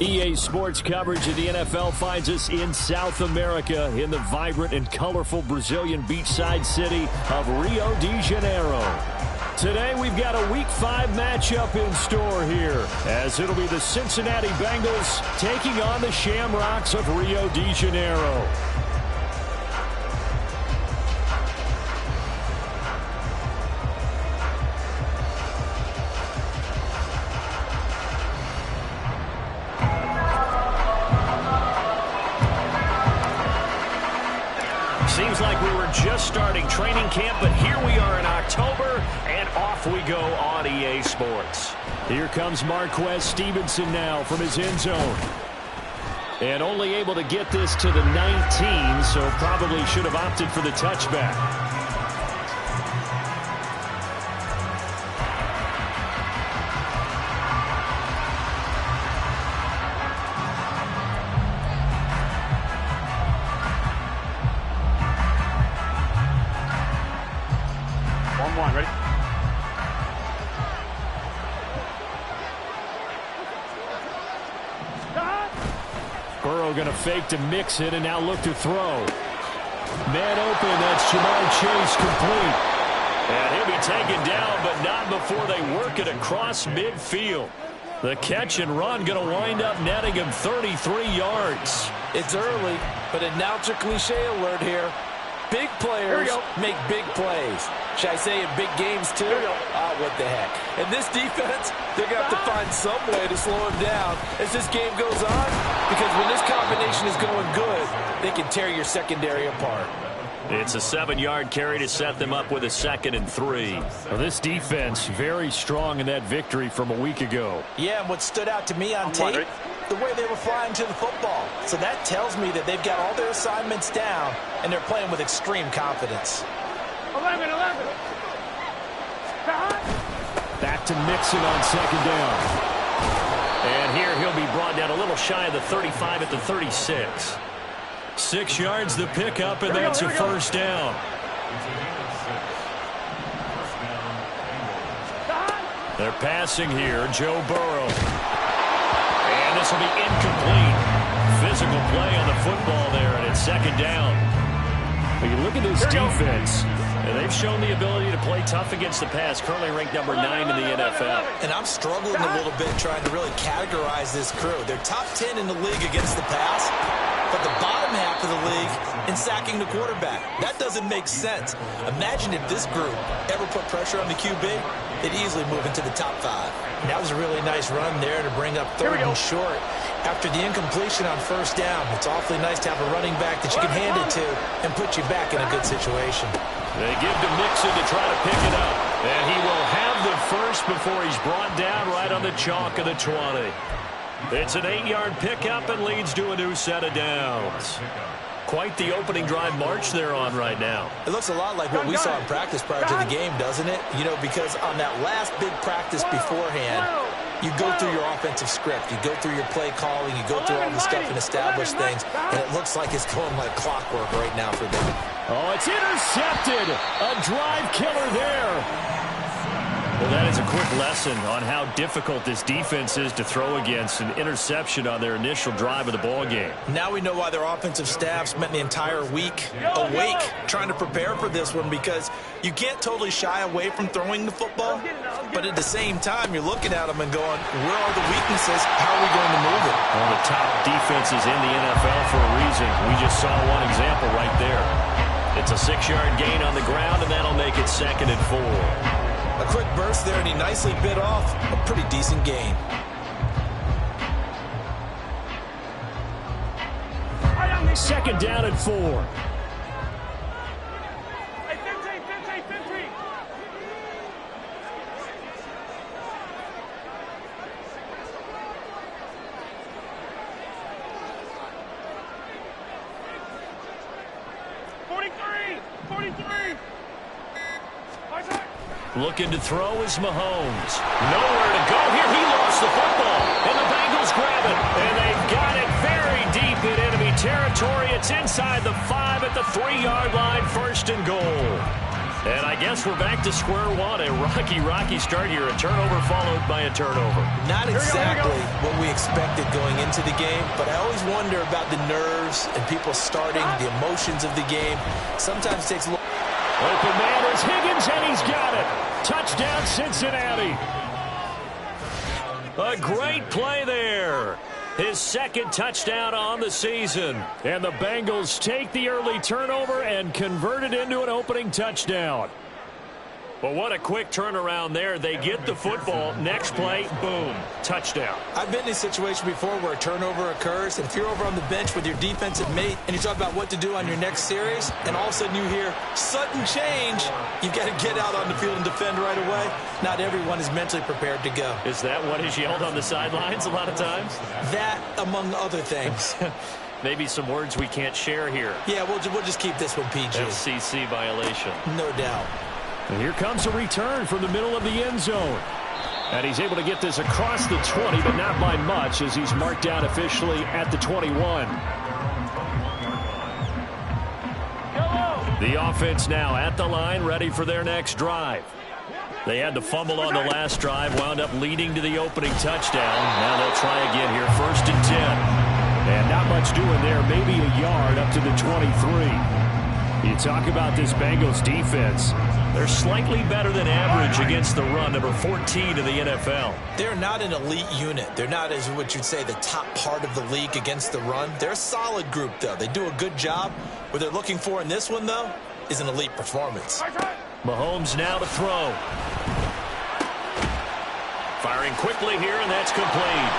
EA Sports coverage of the NFL finds us in South America in the vibrant and colorful Brazilian beachside city of Rio de Janeiro. Today we've got a Week 5 matchup in store here, as it'll be the Cincinnati Bengals taking on the Shamrocks of Rio de Janeiro. Seems like we were just starting training camp, but here we are in October, and off we go on EA Sports. Here comes Marquez Stevenson now from his end zone. And only able to get this to the 19, so probably should have opted for the touchback. Ready? Burrow going to fake to mix it and now look to throw. Man open, that's Jamar Chase complete. And he'll be taken down, but not before they work it across midfield. The catch and run going to wind up netting him 33 yards. It's early, but announcer cliche alert here. Big players make big plays. Should I say in big games too? Ah, what the heck. And this defense, they're going to have to find some way to slow him down as this game goes on. Because when this combination is going good, they can tear your secondary apart. It's a 7-yard carry to set them up with a 2nd and 3. Well, this defense very strong in that victory from a week ago. Yeah, and what stood out to me on tape, the way they were flying to the football. So that tells me that they've got all their assignments down, and they're playing with extreme confidence. 11. Back to Mixon on 2nd down. And here he'll be brought down a little shy of the 35 at the 36. 6 yards the pickup, and that's a first down. They're passing here, Joe Burrow. And this will be incomplete. Physical play on the football there, and it's 2nd down. But you look at this defense, and they've shown the ability to play tough against the pass, currently ranked number 9 in the NFL. And I'm struggling a little bit trying to really categorize this crew. They're top 10 in the league against the pass, but the bottom half of the league in sacking the quarterback. That doesn't make sense. Imagine if this group ever put pressure on the QB, they'd easily move into the top 5. And that was a really nice run there to bring up 3rd and short. After the incompletion on 1st down, it's awfully nice to have a running back that you can hand it to and put you back in a good situation. They give to Mixon to try to pick it up. And he will have the first before he's brought down right on the chalk of the 20. It's an 8-yard pickup and leads to a new set of downs. Quite the opening drive march they're on right now. It looks a lot like what we saw in practice prior to the game, doesn't it? You know, because on that last big practice beforehand, you go through your offensive script. You go through your play calling. You go through all the stuff and establish things. And it looks like it's going like clockwork right now for them. Oh, it's intercepted. A drive killer there. Well, that is a quick lesson on how difficult this defense is to throw against. An interception on their initial drive of the ball game. Now we know why their offensive staff spent the entire week awake trying to prepare for this one, because you can't totally shy away from throwing the football, but at the same time you're looking at them and going, where are the weaknesses? How are we going to move it? One of the top defenses in the NFL for a reason. We just saw one example right there. It's a 6-yard gain on the ground, and that'll make it 2nd and 4. A quick burst there, and he nicely bit off a pretty decent gain. Second down and 4. Looking to throw is Mahomes. Nowhere to go here. He lost the football. And the Bengals grab it. And they've got it very deep in enemy territory. It's inside the 5 at the 3-yard line. 1st and goal. And I guess we're back to square one. A rocky start here. A turnover followed by a turnover. Not exactly what we expected going into the game, but I always wonder about the nerves and people starting, the emotions of the game. Sometimes it takes a little... Open man is Higgins, and he's got it. Touchdown, Cincinnati. A great play there. His second touchdown on the season. And the Bengals take the early turnover and convert it into an opening touchdown. But what a quick turnaround there. They get the football. Next play, boom, touchdown. I've been in a situation before where a turnover occurs, and if you're over on the bench with your defensive mate and you talk about what to do on your next series, and all of a sudden you hear sudden change, you've got to get out on the field and defend right away. Not everyone is mentally prepared to go. Is that what is yelled on the sidelines a lot of times? That, among other things. Maybe some words we can't share here. Yeah, we'll just keep this one PG. FCC violation. No doubt. And here comes a return from the middle of the end zone. And he's able to get this across the 20, but not by much, as he's marked down officially at the 21. The offense now at the line, ready for their next drive. They had the fumble on the last drive, wound up leading to the opening touchdown. Now they'll try again here, 1st and 10. And not much doing there, maybe a yard up to the 23. You talk about this Bengals defense. They're slightly better than average against the run, number 14 in the NFL. They're not an elite unit. They're not, as what you'd say, the top part of the league against the run. They're a solid group, though. They do a good job. What they're looking for in this one, though, is an elite performance. Mahomes now to throw. Firing quickly here, and that's complete.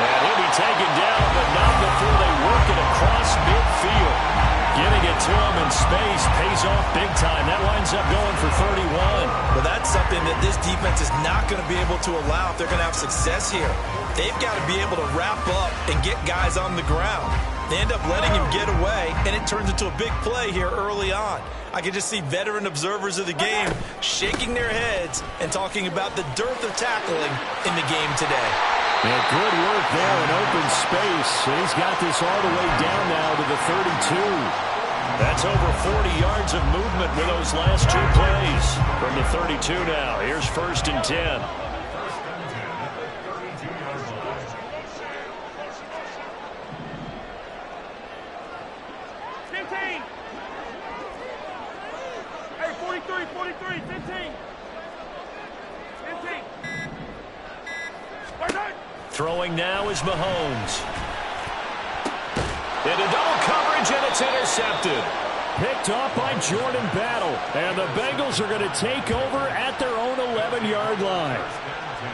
And he'll be taken down, but not before they work it across midfield. Getting it to him in space pays off big time. That winds up going for 31. Well, that's something that this defense is not going to be able to allow if they're going to have success here. They've got to be able to wrap up and get guys on the ground. They end up letting him get away, and it turns into a big play here early on. I can just see veteran observers of the game shaking their heads and talking about the dearth of tackling in the game today. Yeah, good work there in open space. And he's got this all the way down now to the 32. That's over 40 yards of movement with those last two plays. From the 32 now, here's 1st and 10. Hey, 43, 15. Throwing now is Mahomes. Into double coverage, and it's intercepted. Picked off by Jordan Battle. And the Bengals are going to take over at their own 11-yard line.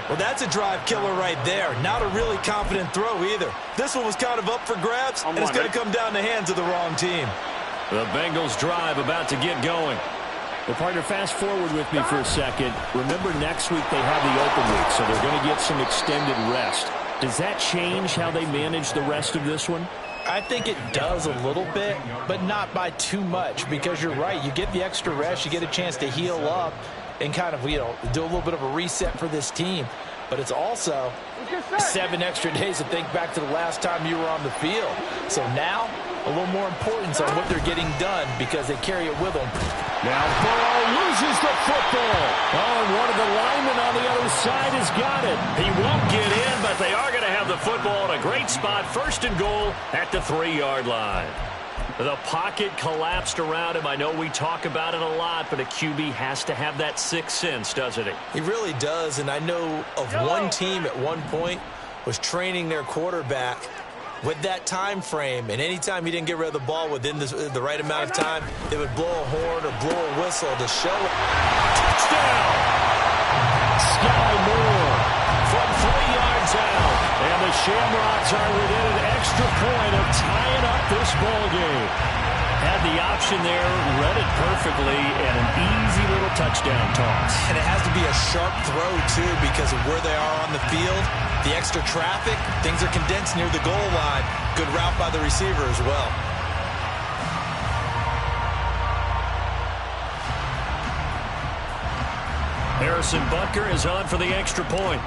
Well, that's a drive killer right there. Not a really confident throw either. This one was kind of up for grabs, and it's going to come down the hands of the wrong team. The Bengals drive about to get going. Well, partner, fast forward with me for a second. Remember, next week they have the open week, so they're going to get some extended rest. Does that change how they manage the rest of this one? I think it does a little bit, but not by too much, because you're right. You get the extra rest. You get a chance to heal up and kind of, do a little bit of a reset for this team. But it's also 7 extra days to think back to the last time you were on the field. So now, a little more importance on what they're getting done because they carry it with them. Now Burrow loses the football. Oh, and one of the linemen on the other side has got it. He won't get in, but they are going to have the football in a great spot. 1st and goal at the 3-yard line. The pocket collapsed around him. I know we talk about it a lot, but a QB has to have that sixth sense, doesn't he? He really does, and I know of one team at one point was training their quarterback with that time frame, and anytime he didn't get rid of the ball within the right amount of time, they would blow a horn or blow a whistle to show it. Touchdown! Sky Moore from 3 yards out. And the Shamrocks are within an extra point of tying up this ball game. Had the option there, read it perfectly, and an easy little touchdown toss. And it has to be a sharp throw, too, because of where they are on the field. The extra traffic, things are condensed near the goal line. Good route by the receiver as well. Harrison Butker is on for the extra point.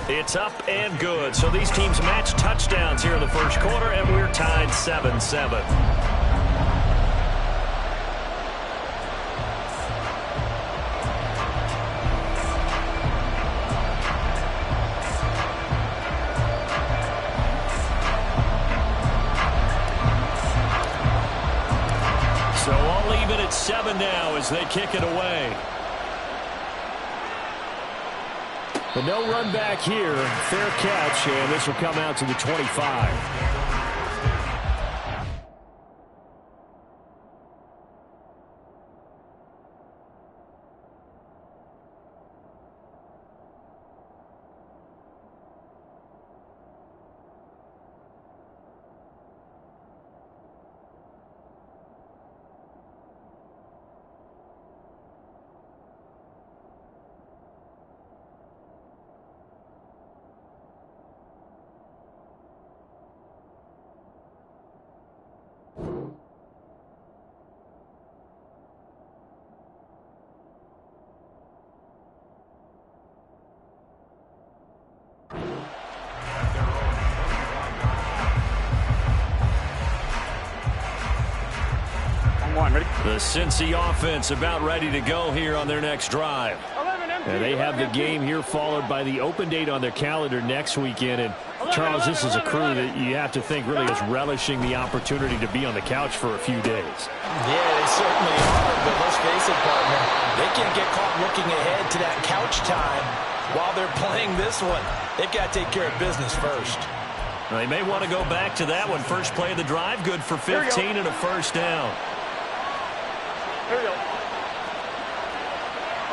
It's up and good. So these teams match touchdowns here in the first quarter, and we're tied 7-7. So all even at 7 now as they kick it away. But no run back here. Fair catch, and this will come out to the 25. The Cincy offense about ready to go here on their next drive. And they have the game here followed by the open date on their calendar next weekend. And Charles, this is a crew that you have to think really is relishing the opportunity to be on the couch for a few days. Yeah, they certainly are, but let's face it, partner, they can't get caught looking ahead to that couch time while they're playing this one. They've got to take care of business first. Well, they may want to go back to that one. First play of the drive, good for 15 and a first down. Here we go.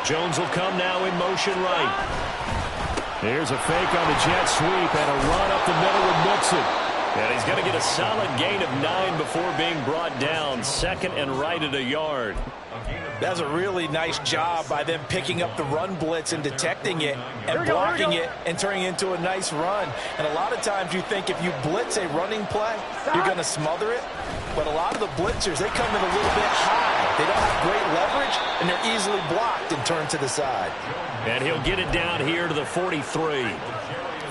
Jones will come now in motion right. Here's a fake on the jet sweep and a run up the middle with Mixon. And he's going to get a solid gain of 9 before being brought down. Second and right at a yard. That's a really nice job by them picking up the run blitz and detecting it and blocking it and turning it into a nice run. And a lot of times you think if you blitz a running play, you're going to smother it. But a lot of the blitzers, they come in a little bit high. They don't have great leverage, and they're easily blocked and turned to the side. And he'll get it down here to the 43.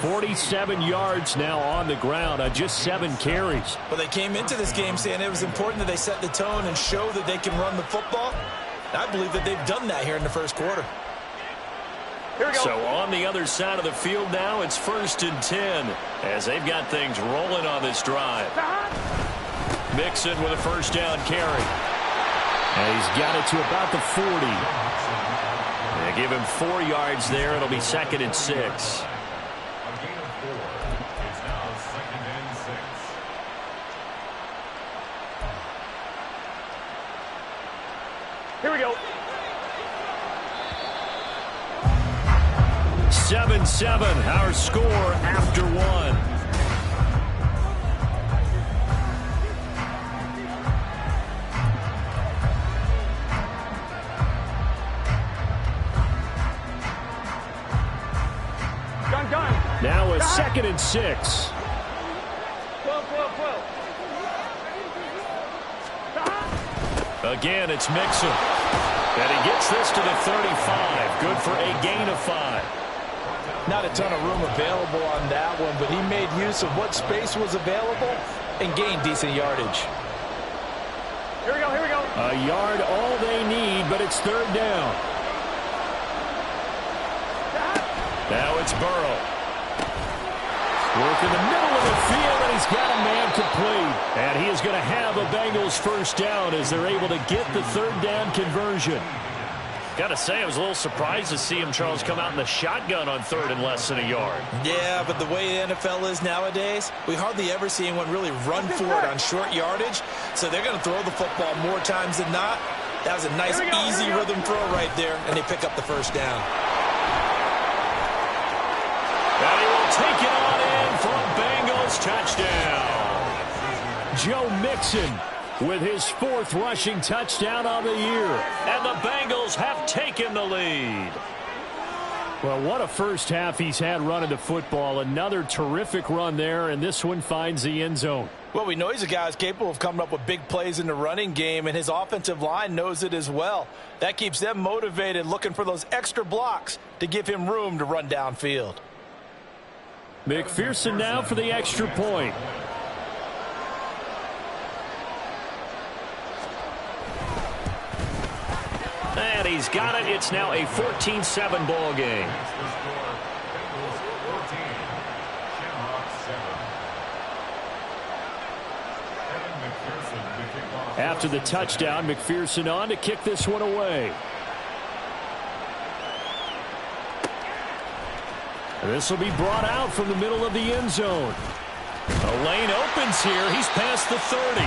47 yards now on the ground on just 7 carries. Well, they came into this game saying it was important that they set the tone and show that they can run the football. I believe that they've done that here in the first quarter. Here we go. So on the other side of the field now, it's 1st and 10 as they've got things rolling on this drive. Mixon with a first down carry. And he's got it to about the 40. They give him 4 yards there. It'll be 2nd and 6. Here we go. 7-7, our score after 1. Now a 2nd and 6. 12. Again, it's Mixon. And he gets this to the 35. Good for a gain of 5. Not a ton of room available on that one, but he made use of what space was available and gained decent yardage. Here we go. A yard all they need, but it's 3rd down. Now it's Burrow. Work in the middle of the field, and he's got a man complete. And he is going to have a Bengals first down as they're able to get the 3rd down conversion. Got to say, I was a little surprised to see him, Charles, come out in the shotgun on 3rd and less than a yard. Yeah, but the way the NFL is nowadays, we hardly ever see anyone really run for it on short yardage. So they're going to throw the football more times than not. That was a nice, easy rhythm throw right there, and they pick up the first down. And he will take it on in for a Bengals touchdown. Joe Mixon with his 4th rushing touchdown on the year. And the Bengals have taken the lead. Well, what a first half he's had running the football. Another terrific run there, and this one finds the end zone. Well, we know he's a guy who's capable of coming up with big plays in the running game, and his offensive line knows it as well. That keeps them motivated, looking for those extra blocks to give him room to run downfield. McPherson now for the extra point. And he's got it. It's now a 14-7 ball game. After the touchdown, McPherson on to kick this one away. This will be brought out from the middle of the end zone. A lane opens here. He's past the 30.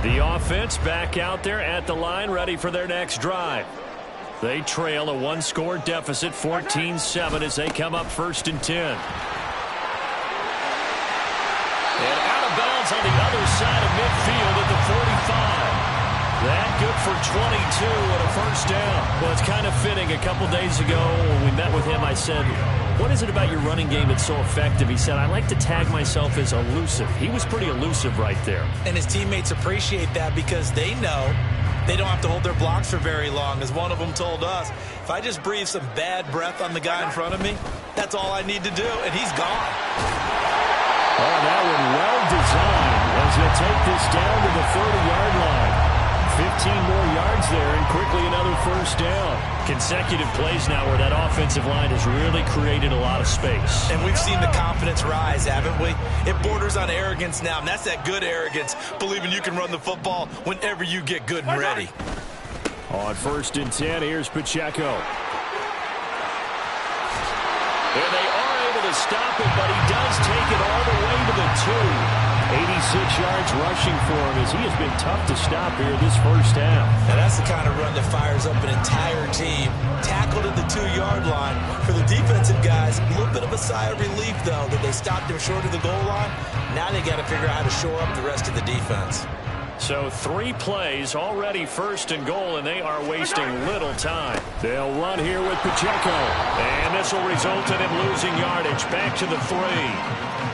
The offense back out there at the line, ready for their next drive. They trail a one-score deficit, 14-7, as they come up 1st and 10. And out of bounds on the other side of midfield at the 45. That good for 22 and a first down. Well, it's kind of fitting. A couple days ago when we met with him, I said, what is it about your running game that's so effective? He said, I like to tag myself as elusive. He was pretty elusive right there. And his teammates appreciate that because they know they don't have to hold their blocks for very long. As one of them told us, if I just breathe some bad breath on the guy in front of me, that's all I need to do, and he's gone. Oh, that one well designed as he'll take this down to the 30-yard line. 15 more yards there and quickly another first down. Consecutive plays now where that offensive line has really created a lot of space. And we've seen the confidence rise, haven't we? It borders on arrogance now, and that's that good arrogance, believing you can run the football whenever you get good and ready. On 1st and 10, here's Pacheco. And they are able to stop it, but he does take it all the way to the 2. 86 yards rushing for him as he has been tough to stop here this first half. Now that's the kind of run that fires up an entire team. Tackled at the 2-yard line. For the defensive guys, a little bit of a sigh of relief, though, that they stopped him short of the goal line. Now they got to figure out how to shore up the rest of the defense. So 3 plays, already 1st and goal, and they are wasting little time. They'll run here with Pacheco. And this will result in him losing yardage. Back to the 3.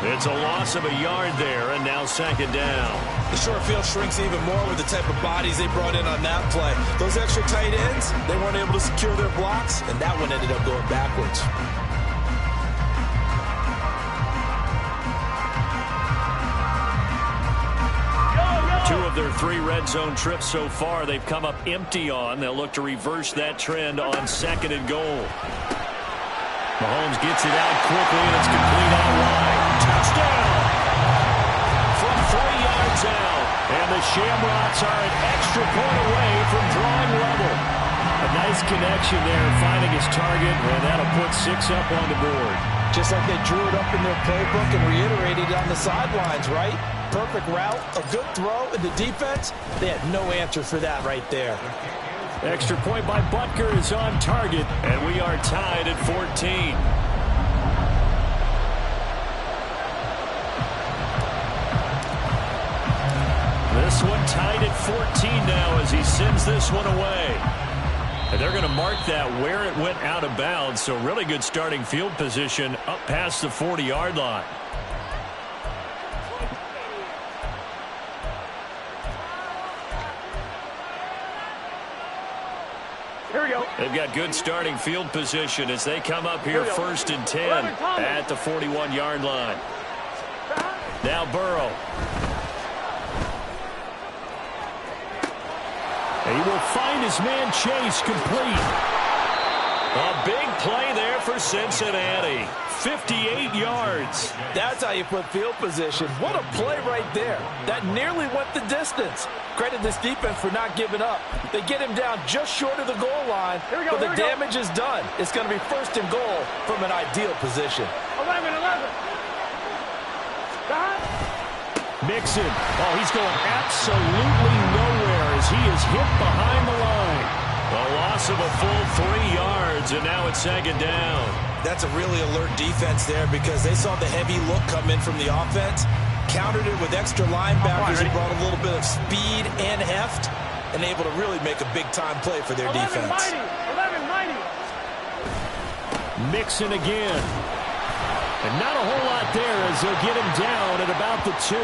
It's a loss of a yard there, and now 2nd down. The short field shrinks even more with the type of bodies they brought in on that play. Those extra tight ends, they weren't able to secure their blocks, and that one ended up going backwards. Two of their 3 red zone trips so far, they've come up empty on. They'll look to reverse that trend on 2nd and goal. Mahomes gets it out quickly, and it's complete out wide. Touchdown! From 3 yards out. And the Shamrocks are an extra point away from drawing level. A nice connection there, finding his target, and that'll put 6 up on the board. Just like they drew it up in their playbook and reiterated on the sidelines, right? Perfect route, a good throw, and the defense, they had no answer for that right there. Extra point by Butker is on target, and we are tied at 14. This one tied at 14 now as he sends this one away. And they're going to mark that where it went out of bounds, so really good starting field position up past the 40-yard line. Here we go. They've got good starting field position as they come up here 1st and 10 at the 41-yard line. Now Burrow. He will find his man Chase complete. A big play there for Cincinnati. 58 yards. That's how you put field position. What a play right there. That nearly went the distance. Credit this defense for not giving up. They get him down just short of the goal line, but the damage is done. It's going to be 1st and goal from an ideal position. 11. Mixon. Oh, he's going absolutely nowhere as he is hit behind the line. A loss of a full 3 yards, and now it's 2nd down. That's a really alert defense there because they saw the heavy look come in from the offense, countered it with extra linebackers who brought a little bit of speed and heft, and able to really make a big-time play for their defense. 11-90. Mixon again. And not a whole lot there as they'll get him down at about the 2.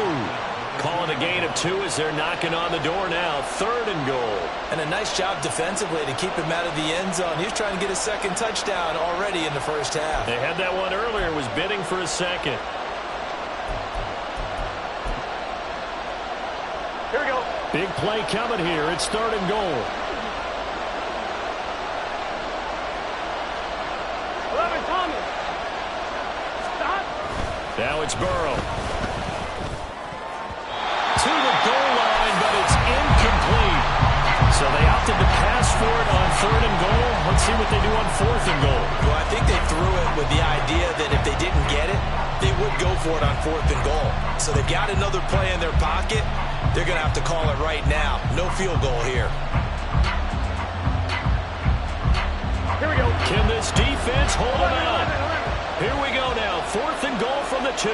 Call it a gain of 2 as they're knocking on the door now. 3rd and goal. And a nice job defensively to keep him out of the end zone. He was trying to get his 2nd touchdown already in the first half. They had that one earlier, was bidding for a 2nd. Here we go. Big play coming here. It's 3rd and goal. 11, Thomas. Stop. Now it's Burrow. To the goal line, but it's incomplete. So they opted to pass for it on 3rd and goal. Let's see what they do on 4th and goal. Well, I think they threw it with the idea that if they didn't get it, they would go for it on 4th and goal. So they've got another play in their pocket. They're going to have to call it right now. No field goal here. Here we go. Can this defense hold them out? Here we go now. 4th and goal from the 2.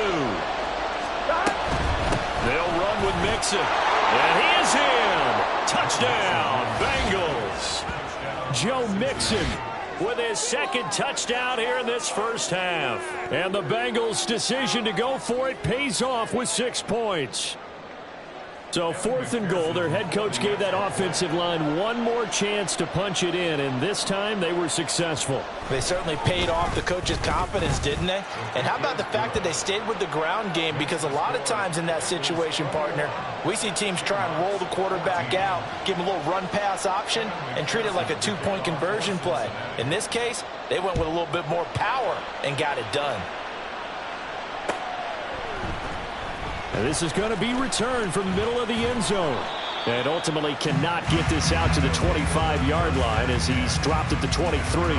They'll run with Mixon. And he is in. Touchdown, Bengals. Joe Mixon with his 2nd touchdown here in this first half. And the Bengals' decision to go for it pays off with 6 points. So 4th and goal, their head coach gave that offensive line one more chance to punch it in, and this time they were successful. They certainly paid off the coach's confidence, didn't they? And how about the fact that they stayed with the ground game? Because a lot of times in that situation, partner, we see teams try and roll the quarterback out, give him a little run-pass option, and treat it like a 2-point conversion play. In this case, they went with a little bit more power and got it done. And this is going to be returned from the middle of the end zone. And ultimately cannot get this out to the 25-yard line as he's dropped at the 23.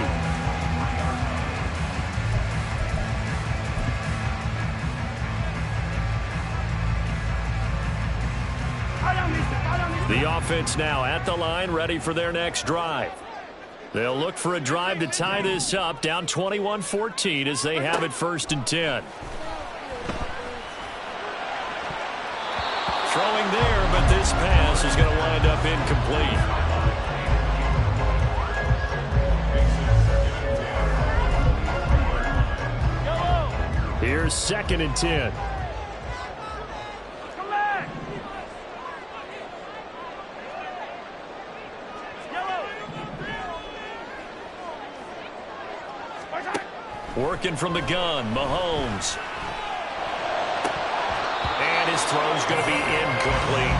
The offense now at the line, ready for their next drive. They'll look for a drive to tie this up, down 21-14 as they have it 1st and 10. Throwing there, but this pass is going to wind up incomplete. Here's 2nd and 10. Come back. Working from the gun, Mahomes. And his throw's going to be incomplete.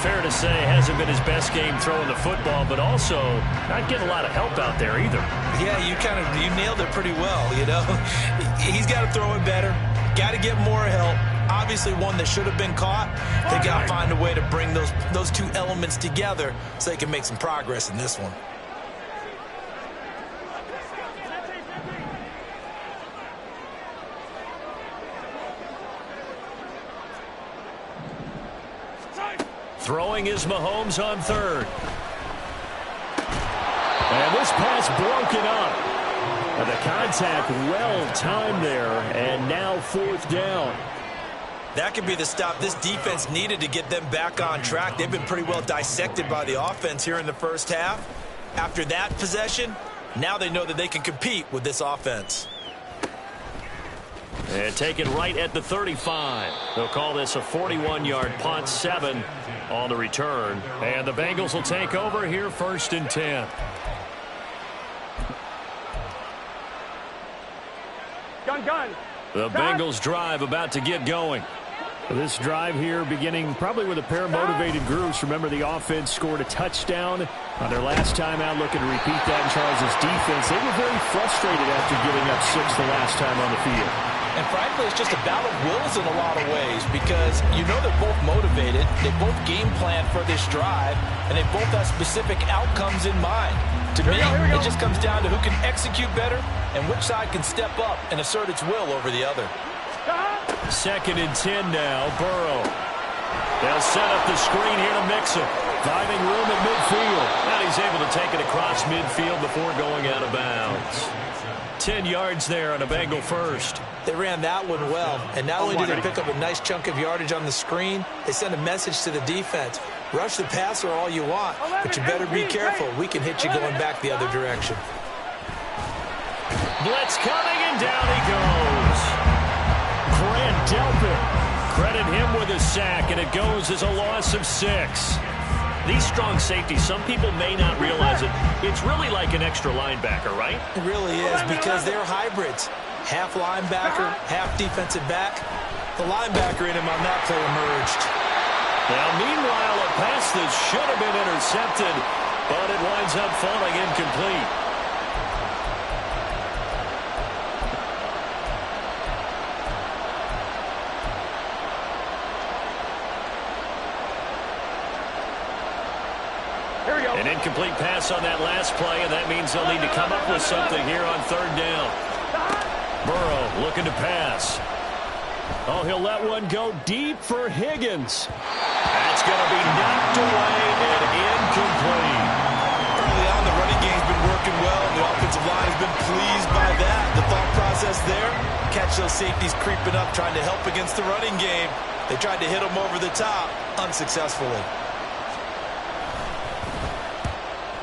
Fair to say, hasn't been his best game throwing the football, but also not getting a lot of help out there either. Yeah, you nailed it pretty well, you know. He's got to throw it better. Got to get more help. Obviously one that should have been caught. They got to find a way to bring those 2 elements together so they can make some progress in this one. Throwing is Mahomes on 3rd. And this pass broken up. And the contact well timed there. And now 4th down. That could be the stop this defense needed to get them back on track. They've been pretty well dissected by the offense here in the first half. After that possession, now they know that they can compete with this offense. And taken right at the 35. They'll call this a 41-yard punt, 7 on the return. And the Bengals will take over here 1st and 10. Gun. The Bengals drive about to get going. This drive here beginning probably with a pair of motivated groups. Remember, the offense scored a touchdown on their last time out, looking to repeat that in Charles' defense. They were very frustrated after giving up 6 the last time on the field. And frankly, it's just a battle of wills in a lot of ways because you know they're both motivated, they both game plan for this drive, and they both have specific outcomes in mind. To me, it just comes down to who can execute better and which side can step up and assert its will over the other. 2nd and 10 now, Burrow. They'll set up the screen here to Mixon. Finding room at midfield. And he's able to take it across midfield before going out of bounds. 10 yards there on a Bengal first. They ran that one well. And not only do they pick up a nice chunk of yardage on the screen, they send a message to the defense. Rush the passer all you want, but you better be careful. We can hit you going back the other direction. Blitz coming, and down he goes. Grant Delpit Credit him with a sack, and it goes as a loss of 6. These strong safeties, some people may not realize it. It's really like an extra linebacker, right? It really is, because they're hybrids. Half linebacker, half defensive back. The linebacker in him on that play emerged. Now, meanwhile, a pass that should have been intercepted, but it winds up falling incomplete. An incomplete pass on that last play, and that means they'll need to come up with something here on 3rd down. Burrow looking to pass. Oh, he'll let one go deep for Higgins. That's going to be knocked away and incomplete. Early on, the running game's been working well, and the offensive line has been pleased by that. The thought process there, catch those safeties creeping up, trying to help against the running game. They tried to hit them over the top, unsuccessfully.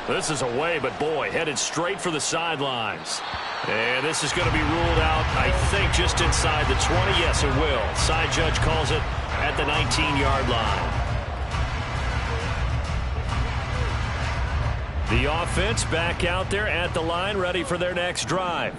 This is away, but boy, headed straight for the sidelines. And this is going to be ruled out, I think, just inside the 20. Yes, it will. Side judge calls it at the 19-yard line. The offense back out there at the line, ready for their next drive.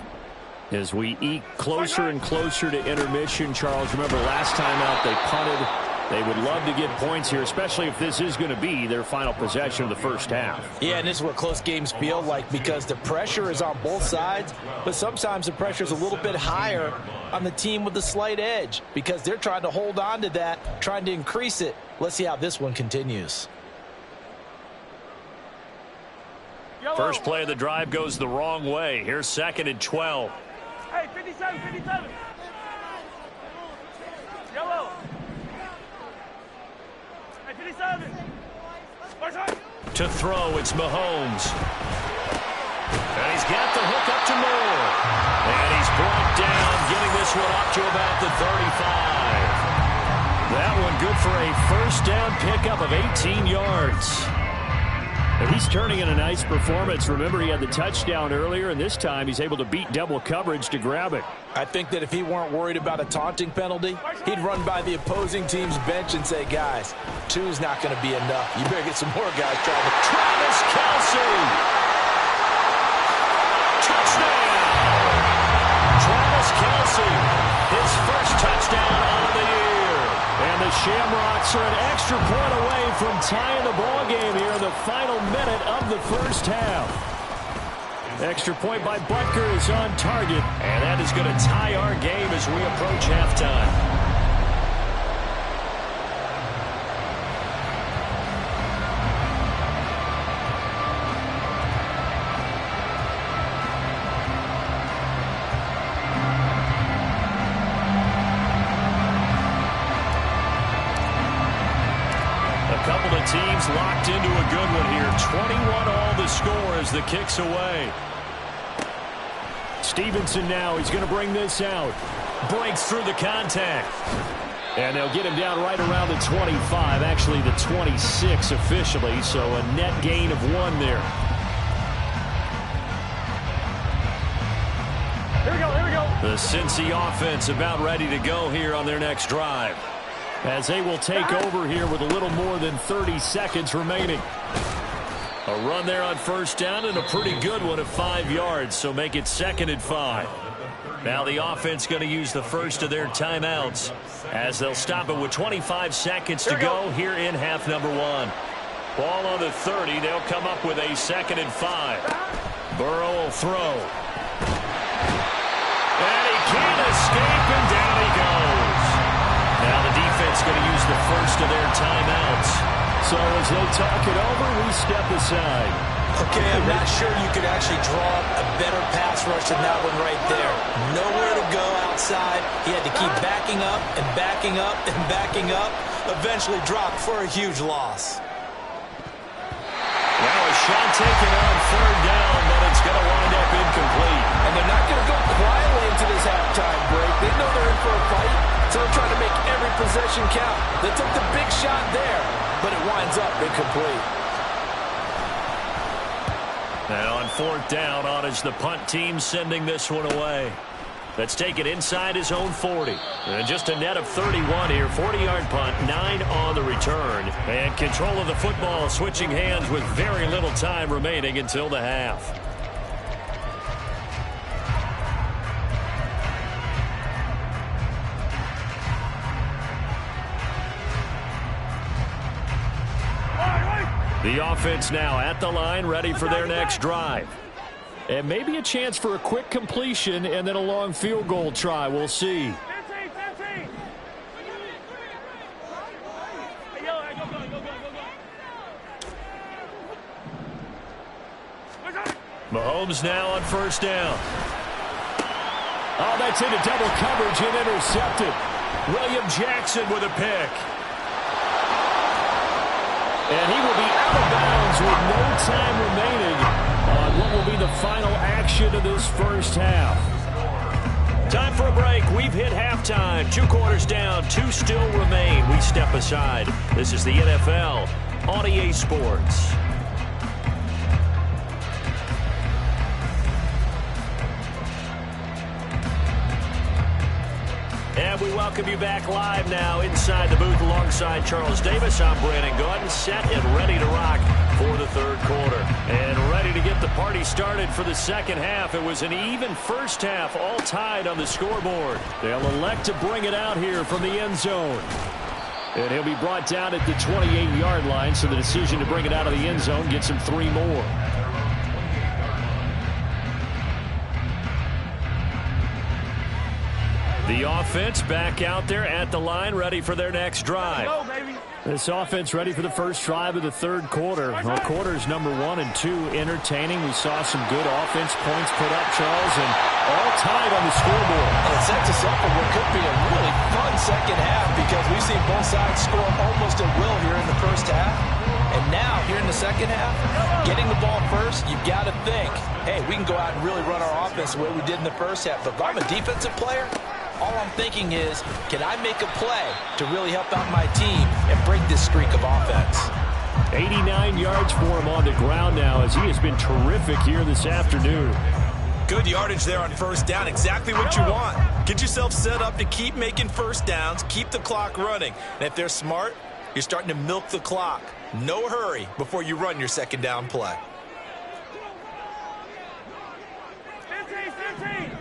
As we eke closer and closer to intermission, Charles, remember last time out they punted. They would love to get points here, especially if this is going to be their final possession of the first half. Yeah, and this is what close games feel like, because the pressure is on both sides, but sometimes the pressure is a little bit higher on the team with the slight edge because they're trying to hold on to that, trying to increase it. Let's see how this one continues. First play of the drive goes the wrong way. Here's 2nd and 12. Hey, 57, 57. Yellow. Hey, 57. To throw, it's Mahomes. And he's got the hook up to Moore. And he's brought down, getting this one up to about the 35. That one good for a first down pickup of 18 yards. And he's turning in a nice performance. Remember, he had the touchdown earlier, and this time he's able to beat double coverage to grab it. I think that if he weren't worried about a taunting penalty, he'd run by the opposing team's bench and say, guys, 2's not going to be enough. You better get some more guys trying to... Travis Kelce! Touchdown! Travis Kelce, his first touchdown of the year. And the Shamrocks are an extra point away from tying the ball game here in the final minute of the first half. Extra point by Butker is on target, and that is going to tie our game as we approach halftime. Couple of teams locked into a good one here. 21 all the score as the kick's away. Stevenson now, he's going to bring this out. Breaks through the contact. And they'll get him down right around the 25, actually the 26 officially, so a net gain of 1 there. Here we go, here we go. The Cincy offense about ready to go here on their next drive, as they will take over here with a little more than 30 seconds remaining. A run there on first down and a pretty good one of 5 yards, so make it 2nd and 5. Now the offense going to use the first of their timeouts as they'll stop it with 25 seconds to go here in half number 1. Ball on the 30. They'll come up with a 2nd and 5. Burrow will throw. And he can't escape, and down he goes. Now the defense going to use the first of their timeouts. So as they talk it over, we step aside. Okay, I'm not sure you could actually draw up a better pass rush than that one right there. Nowhere to go outside. He had to keep backing up and backing up and backing up. Eventually dropped for a huge loss. Now a shot taken on 3rd down, but it's going to wind up incomplete. And they're not going to go quietly into this halftime break. They know they're in for a fight, so they're trying to make every possession count. They took the big shot there, but it winds up incomplete. And on 4th down, on is the punt team sending this one away. Let's take it inside his own 40. And just a net of 31 here. 40-yard punt, 9 on the return. And control of the football switching hands with very little time remaining until the half. The offense now at the line, ready for their next drive. And maybe a chance for a quick completion and then a long field goal try. We'll see. 15. Mahomes now on first down. Oh, that's into double coverage and intercepted. William Jackson with a pick. And he will be out of bounds with no time remaining on what will be the final action of this first half. Time for a break. We've hit halftime. 2 quarters down, 2 still remain. We step aside. This is the NFL on EA Sports. And we welcome you back live now inside the booth alongside Charles Davis. I'm Brandon Gaudin, set and ready to rock for the third quarter. And ready to get the party started for the second half. It was an even first half, all tied on the scoreboard. They'll elect to bring it out here from the end zone. And he'll be brought down at the 28-yard line, so the decision to bring it out of the end zone gets him 3 more. The offense back out there at the line, ready for their next drive. This offense ready for the first drive of the third quarter. Well, quarters number 1 and 2 entertaining. We saw some good offense points put up, Charles, and all tied on the scoreboard. And it sets us up for what could be a really fun second half because we've seen both sides score almost at will here in the first half. And now, here in the second half, getting the ball first, you've got to think, hey, we can go out and really run our offense the way we did in the first half. But if I'm a defensive player, all I'm thinking is, can I make a play to really help out my team and break this streak of offense? 89 yards for him on the ground now as he has been terrific here this afternoon. Good yardage there on first down. Exactly what you want. Get yourself set up to keep making first downs, keep the clock running. And if they're smart, you're starting to milk the clock. No hurry before you run your second down play. 15.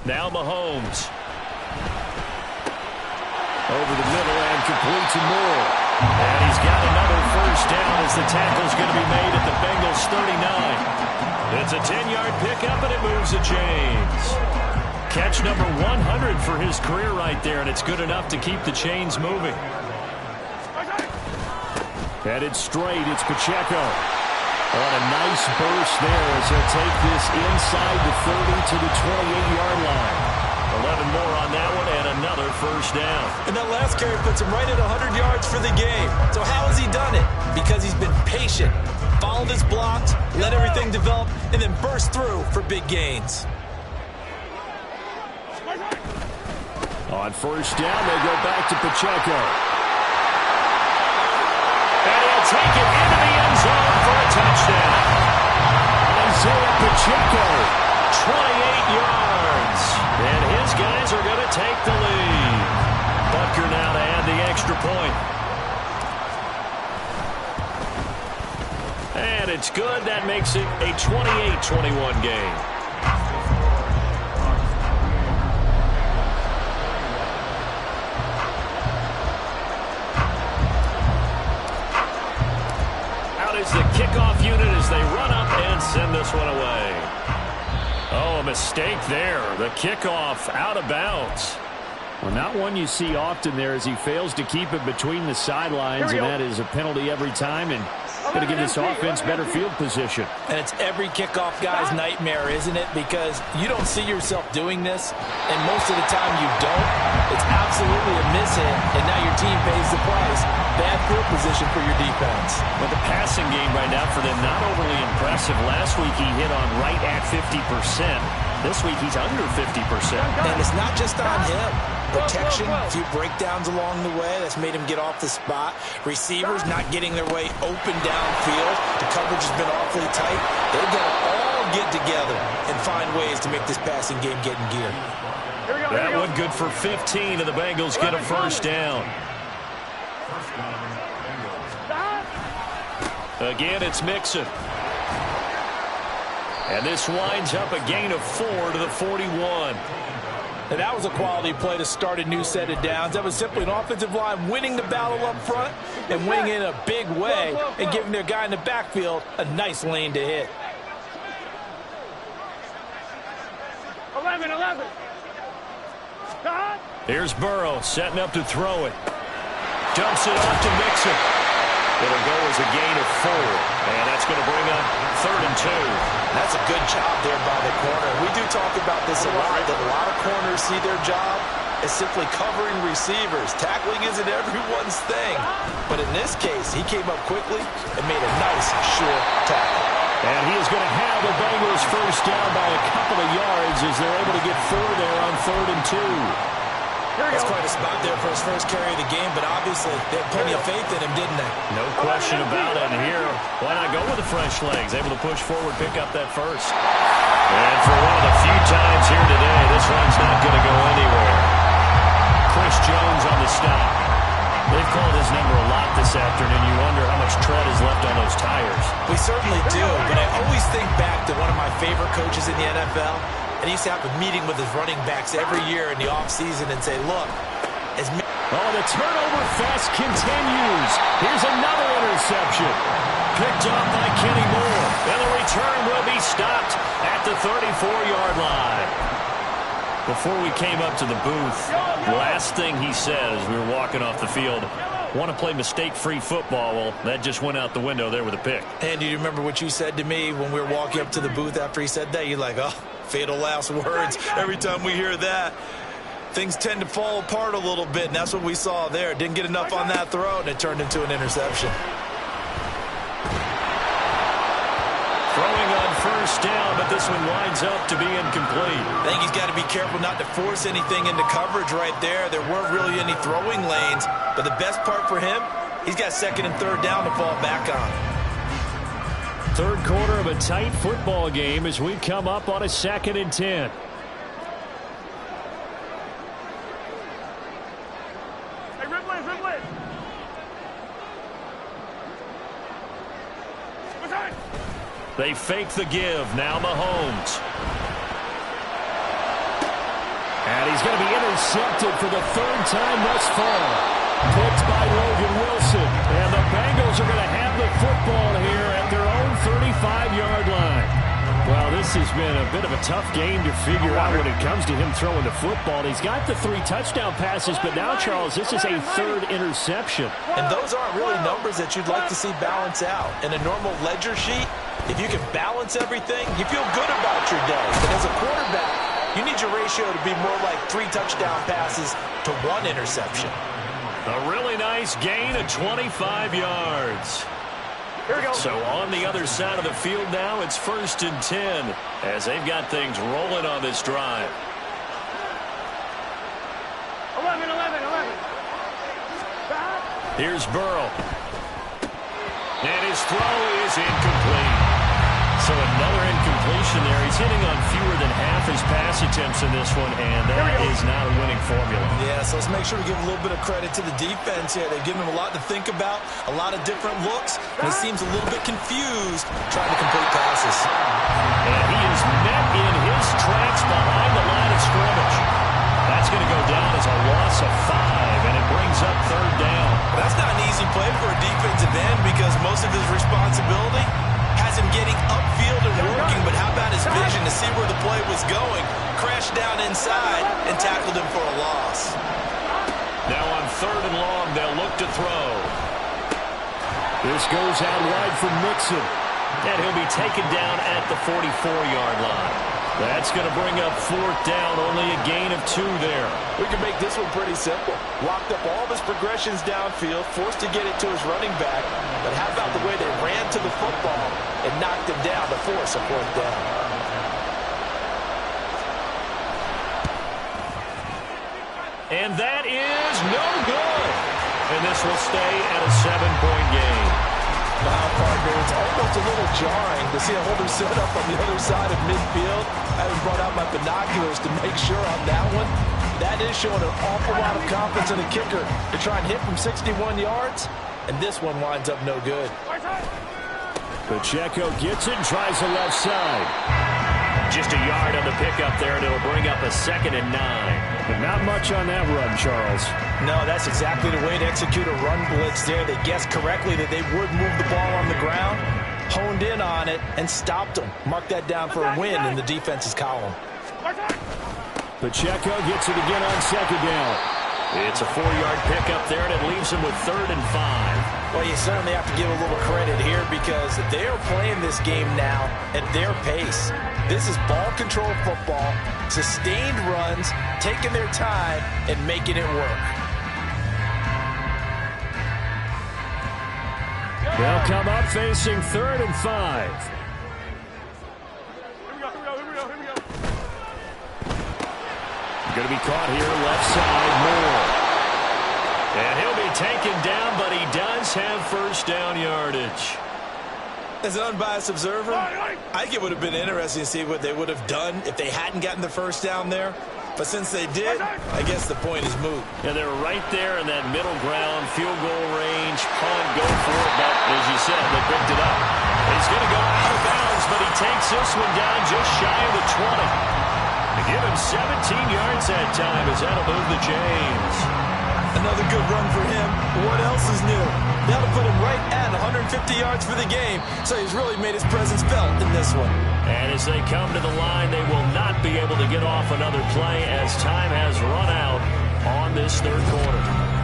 Now Mahomes. Over the middle and complete to Moore. And he's got another first down as the tackle's going to be made at the Bengals 39. It's a 10-yard pickup and it moves the chains. Catch number 100 for his career right there, and it's good enough to keep the chains moving. Headed straight, it's Pacheco. On a nice burst there as he'll take this inside the 30 to the 28-yard line. 11 more on that one and another first down. And that last carry puts him right at 100 yards for the game. So how has he done it? Because he's been patient, followed his blocks, let everything develop, and then burst through for big gains. On first down, they go back to Pacheco. And he'll take it into the end zone for a touchdown. Isaiah Pacheco, 28 yards. And his guys are going to take the lead. Butker now to add the extra point. And it's good. That makes it a 28-21 game. Is the kickoff unit as they run up and send this one away. Oh, a mistake there. The kickoff out of bounds. Well, not one you see often there as he fails to keep it between the sidelines, and that is a penalty every time, and going to give this offense better field position. And it's every kickoff guy's nightmare, isn't it? Because you don't see yourself doing this, and most of the time you don't. It's absolutely a miss-hit, and now your team pays the price. Bad field position for your defense. Well, the passing game right now for them not overly impressive. Last week he hit on right at 50%. This week he's under 50%. And it's not just on him. protection, a few breakdowns along the way. That's made him get off the spot. Receivers not getting their way open downfield. The coverage has been awfully tight. They've got to all get together and find ways to make this passing game get in gear. That one good for 15, and the Bengals get a first down. Again, it's Mixon. And this winds up a gain of 4 to the 41. And that was a quality play to start a new set of downs. That was simply an offensive line winning the battle up front and winning in a big way and giving their guy in the backfield a nice lane to hit. 11. Here's Burrow setting up to throw it. Dumps it off to Mixon. It'll go as a gain of 4. And that's going to bring up 3rd and 2. That's a good job there by the corner. We do talk about this a lot, that a lot of corners see their job as simply covering receivers. Tackling isn't everyone's thing. But in this case, he came up quickly and made a nice, sure tackle. And he is going to have the Bengals first down by a couple of yards as they're able to get 4 there on 3rd and 2. That's quite a spot there for his first carry of the game, but obviously they had plenty of faith in him, didn't they? No question about it. And here, why not go with the fresh legs? Able to push forward, pick up that first. And for one of the few times here today, this one's not going to go anywhere. Chris Jones on the stop. They've called his number a lot this afternoon. You wonder how much tread is left on those tires. We certainly do, but I always think back to one of my favorite coaches in the NFL. And he used to have a meeting with his running backs every year in the offseason and say, look, as the turnover fest continues. Here's another interception. Picked up by Kenny Moore. And the return will be stopped at the 34-yard line. Before we came up to the booth, last thing he said as we were walking off the field, want to play mistake-free football. Well, that just went out the window there with a pick. And do you remember what you said to me when we were walking up to the booth after he said that? You're like, oh, fatal last words. Every time we hear that, things tend to fall apart a little bit, and that's what we saw there. Didn't get enough on that throw, and it turned into an interception. Throwing on first down, but this one winds up to be incomplete. I think he's got to be careful not to force anything into coverage right there. There weren't really any throwing lanes, but the best part for him, he's got 2nd and 3rd down to fall back on. 3rd quarter of a tight football game as we come up on a 2nd and 10. Hey, Ripley. They fake the give. Now Mahomes. And he's going to be intercepted for the 3rd time thus far. Picked by Logan Wilson. And the Bengals are going to have the football here at their own 35-yard line. Well, this has been a bit of a tough game to figure out when it comes to him throwing the football. He's got the 3 touchdown passes, but now, Charles, this is a 3rd interception. And those aren't really numbers that you'd like to see balance out. In a normal ledger sheet, if you can balance everything, you feel good about your day. But as a quarterback, you need your ratio to be more like 3 touchdown passes to 1 interception. A really nice gain of 25 yards. So on the other side of the field now, it's 1st and 10 as they've got things rolling on this drive. 11. Here's Burrow. And his throw is incomplete. So another incompletion there. He's hitting on fewer than half his pass attempts in this one, and that is not a winning formula. Yeah, so let's make sure we give a little bit of credit to the defense here. They've given him a lot to think about, a lot of different looks, and he seems a little bit confused trying to complete passes. And he is met in his tracks behind the line of scrimmage. That's going to go down as a loss of 5, and it brings up 3rd down. That's not an easy play for a defensive end because most of his responsibility has him getting upfield and working, but how about his vision to see where the play was going, crashed down inside, and tackled him for a loss. Now on 3rd and long, they'll look to throw. This goes out wide for Mixon, and he'll be taken down at the 44-yard line. That's going to bring up 4th down, only a gain of 2 there. We can make this one pretty simple. Locked up all of his progressions downfield, forced to get it to his running back. But how about the way they ran to the football and knocked him down to force a 4th down? And And that is no good. And this will stay at a 7-point game. Wow, partner, it's almost a little jarring to see a holder set up on the other side of midfield. I haven't brought out my binoculars to make sure on that one. That is showing an awful lot of confidence in a kicker to try and hit from 61 yards. And this one winds up no good. Pacheco gets it and tries the left side. Just a yard on the pickup there, and it'll bring up a 2nd and 9. But not much on that run, Charles. No, that's exactly the way to execute a run blitz there. They guessed correctly that they would move the ball on the ground, honed in on it, and stopped them. Mark that down for a win in the defense's column. Pacheco gets it again on 2nd down. It's a 4-yard pickup there, and it leaves him with 3rd and 5. Well, you certainly have to give a little credit here because they are playing this game now at their pace. This is ball control football, sustained runs, taking their time, and making it work. They'll come up facing 3rd and 5. Here we go. Going to be caught here, left side, Moore. And he'll be taken down, but he does have first down yardage. As an unbiased observer, I think it would have been interesting to see what they would have done if they hadn't gotten the first down there. But since they did, I guess the point is moot. And they're right there in that middle ground, field goal range, punt, go for it. But as you said, they picked it up. He's going to go out of bounds, but he takes this one down just shy of the 20. They give him 17 yards that time as that'll move the chains. Another good run for him. What else is new? That'll put him right at 150 yards for the game, so he's really made his presence felt in this one. And as they come to the line, they will not be able to get off another play as time has run out on this 3rd quarter.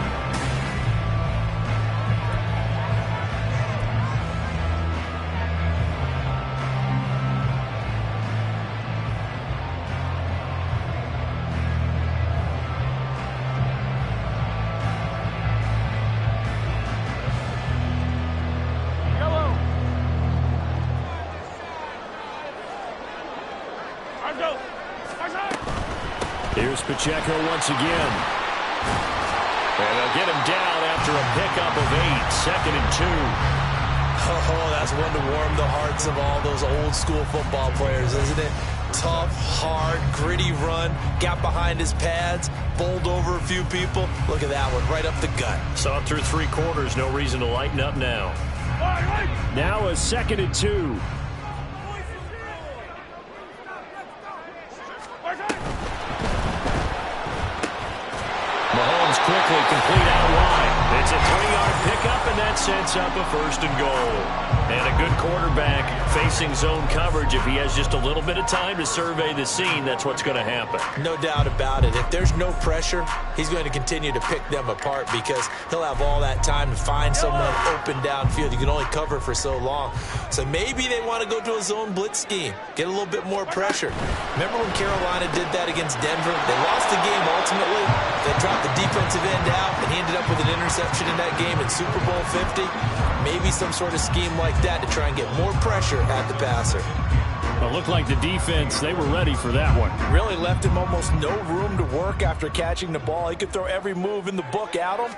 Here's Pacheco once again. And they'll get him down after a pickup of 8, 2nd and 2. Oh, that's one to warm the hearts of all those old school football players, isn't it? Tough, hard, gritty run, got behind his pads, bowled over a few people. Look at that one, right up the gut. Saw it through 3 quarters, no reason to lighten up now. Now a 2nd and 2. Mahomes quickly complete out wide. It's a 3-yard pickup, and that sets up a 1st and goal. And a good quarterback facing zone coverage. If he has just a little bit of time to survey the scene, that's what's going to happen. No doubt about it. If there's no pressure, he's going to continue to pick them apart because he'll have all that time to find someone open downfield. You can only cover for so long. So maybe they want to go to a zone blitz scheme, get a little bit more pressure. Remember when Carolina did that against Denver? They lost the game ultimately. They dropped the defensive end out, and he ended up with an interception in that game in Super Bowl 50. Maybe some sort of scheme like that to try and get more pressure at the passer. It looked like the defense, they were ready for that one. Really left him almost no room to work after catching the ball. He could throw every move in the book at him.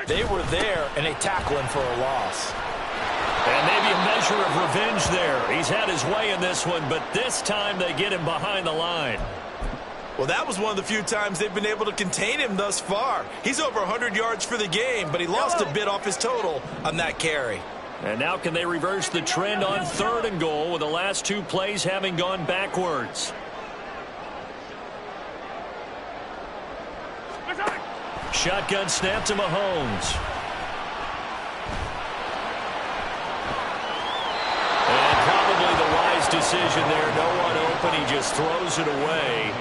They were there, and they tackle him for a loss. And maybe a measure of revenge there. He's had his way in this one, but this time they get him behind the line. Well, that was one of the few times they've been able to contain him thus far. He's over 100 yards for the game, but he lost a bit off his total on that carry. And now can they reverse the trend on 3rd and goal with the last 2 plays having gone backwards? Shotgun snap to Mahomes. And probably the wise decision there. No one open. He just throws it away.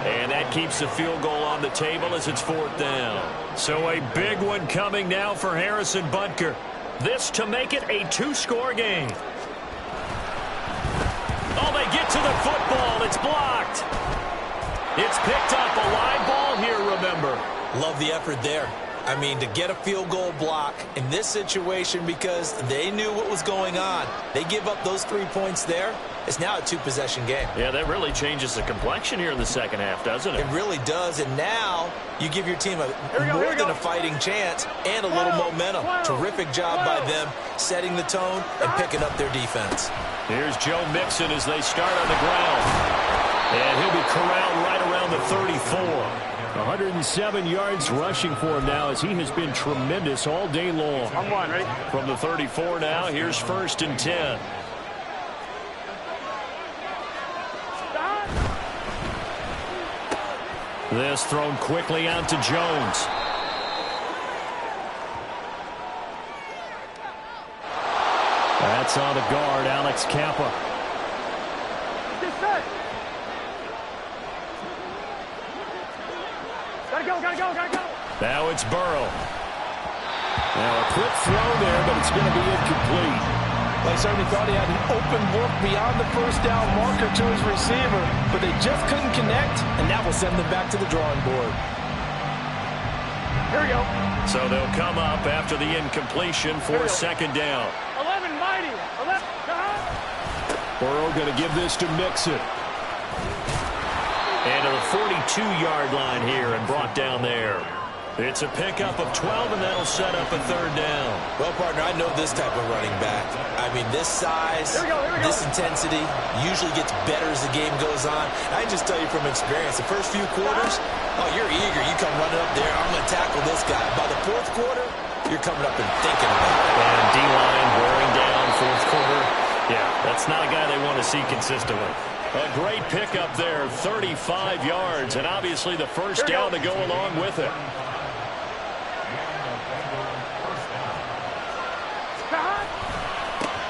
And that keeps the field goal on the table as it's 4th down. So a big one coming now for Harrison Butker. This to make it a 2-score game. Oh, they get to the football. It's blocked. It's picked up. A live ball here, remember. Love the effort there. I mean, to get a field goal block in this situation because they knew what was going on. They give up those 3 points there. It's now a two-possession game. Yeah, that really changes the complexion here in the second half, doesn't it? It really does, and now you give your team more than a fighting chance and a little momentum. Terrific job by them setting the tone and picking up their defense. Here's Joe Mixon as they start on the ground. And he'll be corralled right around the 34. 107 yards rushing for him now as he has been tremendous all day long. I'm one, ready? From the 34 now, here's 1st and 10. This thrown quickly out to Jones. That's on the guard, Alex Kappa. Get set. Gotta go. Now it's Burrow. Now a quick throw there, but it's going to be incomplete. They certainly thought he had an open look beyond the first down marker to his receiver, but they just couldn't connect, and that will send them back to the drawing board. Here we go. So they'll come up after the incompletion for 2nd down. 11, mighty. 11. Burrow going to give this to Mixon. And to the 42-yard line here and brought down there. It's a pickup of 12, and that'll set up a 3rd down. Well, partner, I know this type of running back. I mean, this size, here we go. this intensity usually gets better as the game goes on. I can just tell you from experience, the first few quarters, oh, you're eager. You come running up there, I'm going to tackle this guy. By the 4th quarter, you're coming up and thinking about it. And D-line wearing down 4th quarter. Yeah, that's not a guy they want to see consistently. A great pickup there, 35 yards, and obviously the first down to go along with it.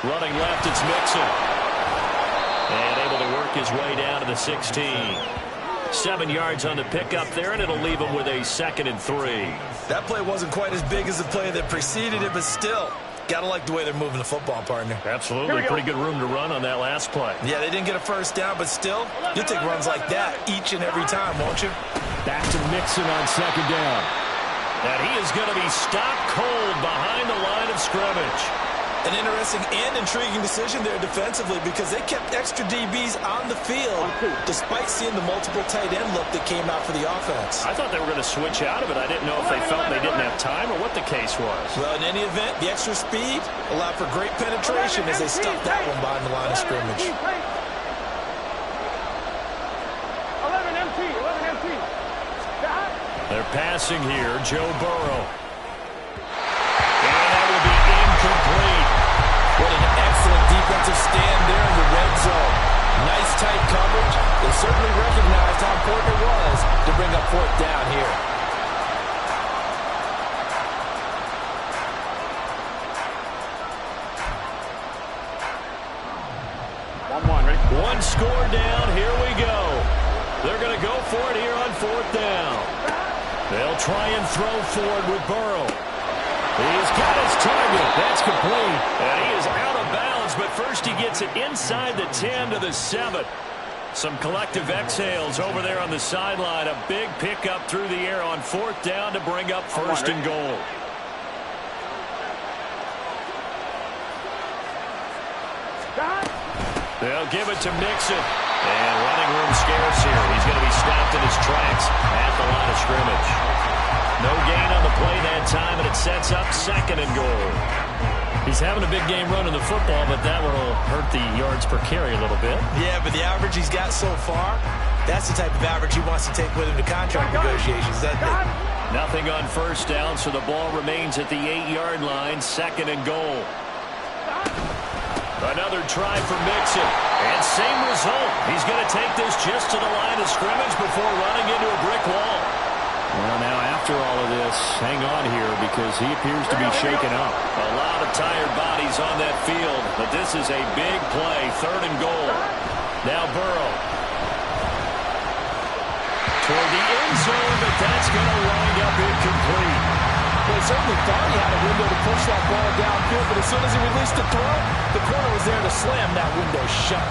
Running left, it's Mixon. And able to work his way down to the 16. 7 yards on the pickup there, and it'll leave him with a 2nd and 3. That play wasn't quite as big as the play that preceded it, but still, got to like the way they're moving the football, partner. Absolutely. Pretty good room to run on that last play. Yeah, they didn't get a first down, but still, you'll take runs like that each and every time, won't you? Back to Mixon on 2nd down. And he is going to be stopped cold behind the line of scrimmage. An interesting and intriguing decision there defensively because they kept extra DBs on the field despite seeing the multiple tight end look that came out for the offense. I thought they were going to switch out of it. I didn't know if they felt they didn't have time or what the case was. Well, in any event, the extra speed allowed for great penetration as they stuffed that one behind the line of scrimmage. 11 MT. They're passing here, Joe Burrow. And that will be incomplete. What an excellent defensive stand there in the red zone. Nice tight coverage. They certainly recognized how important it was to bring up 4th down here. Ready? One score down. Here we go. They're going to go for it here on 4th down. They'll try and throw forward with Burrow. He's got his target. That's complete. And he is out of bounds, but first he gets it inside the 10 to the 7. Some collective exhales over there on the sideline. A big pickup through the air on 4th down to bring up 1st and goal. They'll give it to Mixon. And running room scarce here. He's going to be stopped in his tracks at the line of scrimmage. No gain on the play that time, and it sets up 2nd and goal. He's having a big game running the football, but that will hurt the yards per carry a little bit. Yeah, but the average he's got so far, that's the type of average he wants to take with him to contract negotiations, doesn't it? Nothing on 1st down, so the ball remains at the 8-yard line, 2nd and goal. Another try for Mixon. And same result. He's going to take this just to the line of scrimmage before running into a brick wall. Well, now after all of this, hang on here because he appears to be shaken up. A lot of tired bodies on that field, but this is a big play, 3rd and goal. Now Burrow. Toward the end zone, but that's going to wind up incomplete. Well, he certainly thought he had a window to push that ball downfield, but as soon as he released the throw, the corner was there to slam that window shut.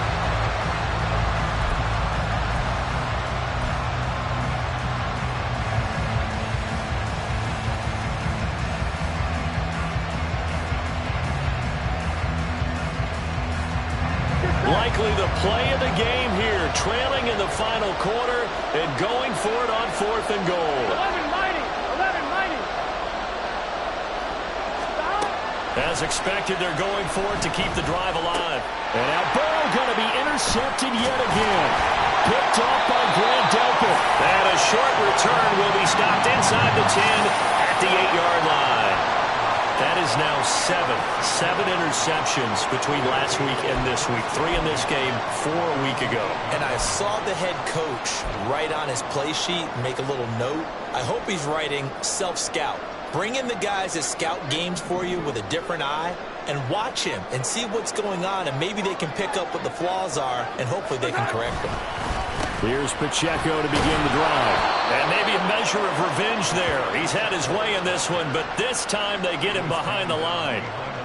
likely the play of the game here, trailing in the final quarter and going for it on 4th and goal. 11 mighty. 11 mighty. As expected, they're going for it to keep the drive alive. And now Burrow going to be intercepted yet again. Picked off by Grant Delpit. And a short return will be stopped inside the 10 at the 8-yard line. That is now 7 interceptions between last week and this week. 3 in this game, 4 a week ago. And I saw the head coach write on his play sheet, make a little note. I hope he's writing self-scout. Bring in the guys that scout games for you with a different eye and watch him and see what's going on, and maybe they can pick up what the flaws are, and hopefully they can correct them. Here's Pacheco to begin the drive. And maybe a measure of revenge there. He's had his way in this one, but this time they get him behind the line.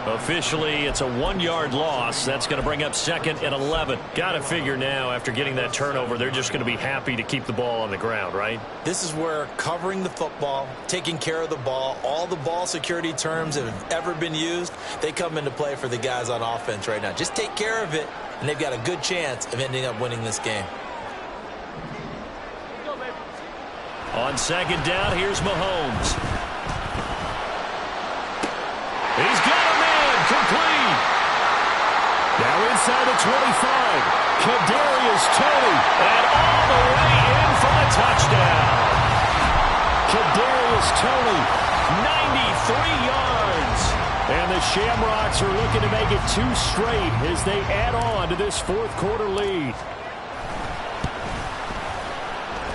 Officially, it's a 1-yard loss. That's going to bring up 2nd and 11. Got to figure now, after getting that turnover, they're just going to be happy to keep the ball on the ground, right? This is where covering the football, taking care of the ball, all the ball security terms that have ever been used, they come into play for the guys on offense right now. Just take care of it, and they've got a good chance of ending up winning this game. On 2nd down, here's Mahomes. He's got a man, complete. Now inside the 25. Kadarius Toney, and all the way in for the touchdown. Kadarius Toney, 93 yards. And the Shamrocks are looking to make it 2 straight as they add on to this 4th quarter lead.